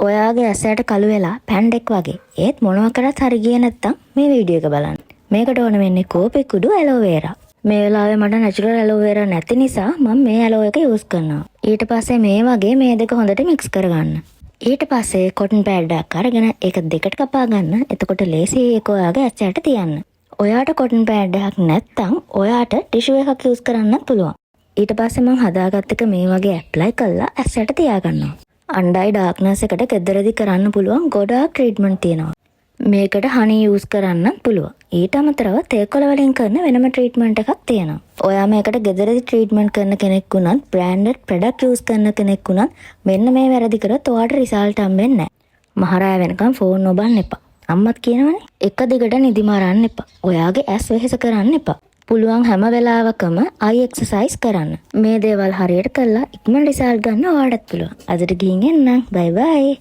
ඔයාගේ ඇසයට කළු වෙලා පැන්ඩෙක් වගේ. ඒත් මොනවා කරත් හරි ගියේ නැත්තම් මේ වීඩියෝ එක බලන්න. මේකට ඕන වෙන්නේ කෝපි කුඩු ඇලෝවේරා. මේ වෙලාවේ මට නැචරල් ඇලෝවේරා නැති නිසා මම මේ ඇලෝ එක යූස් කරනවා. ඊට පස්සේ මේ වගේ මේ දෙක හොඳට මික්ස් කරගන්න. ඊට පස්සේ කොටන් පෑඩ් එකක් අරගෙන ඒක දෙකට කපා ගන්න. එතකොට ලේසියි ඒක ඔයාගේ ඇසයට තියන්න. ඔයාට කොටන් පෑඩ් එකක් නැත්තම් ඔයාට ටිෂු එකක් යූස් කරන්නත් පුළුවන්. ඊට පස්සේ මම හදාගත්ත එක මේ වගේ ඇප්ලයි කරලා ඇසට තියාගන්නවා. අන්ඩයි ඩාර්ක්නස් එකට ගෙදරදී කරන්න පුළුවන් ගොඩාක් ට්‍රීට්මන්ට් තියෙනවා. මේකට හනි යූස් කරන්න පුළුවන්. ඊට අමතරව තේකොළ වලින් කරන වෙනම ට්‍රීට්මන්ට් එකක් තියෙනවා. ඔයා මේකට ගෙදරදී ට්‍රීට්මන්ට් කරන කෙනෙක් වුණත්, බ්‍රෑන්ඩඩ් ප්‍රොඩක්ට් යූස් කරන කෙනෙක් වුණත් මෙන්න මේ වැරදි කරොත් ඔයාට රිසල්ට් හම්බෙන්නේ නැහැ. මහරය වෙනකම් ෆෝන් නොබන්න එපා. අම්මත් කියනවනේ එක දිගට නිදි මරන්න එපා. ඔයාගේ ඇස් වෙහෙස කරන්න එපා. පුළුවන් හැම වෙලාවකම අයි එක්සර්සයිස් කරන්න. මේ දේවල් හරියට කළා ඉක්මන රිසල්ට් ගන්න ඔයාලටත් පුළුවන්. අදට ගිහින් එන්න. බයි බයි.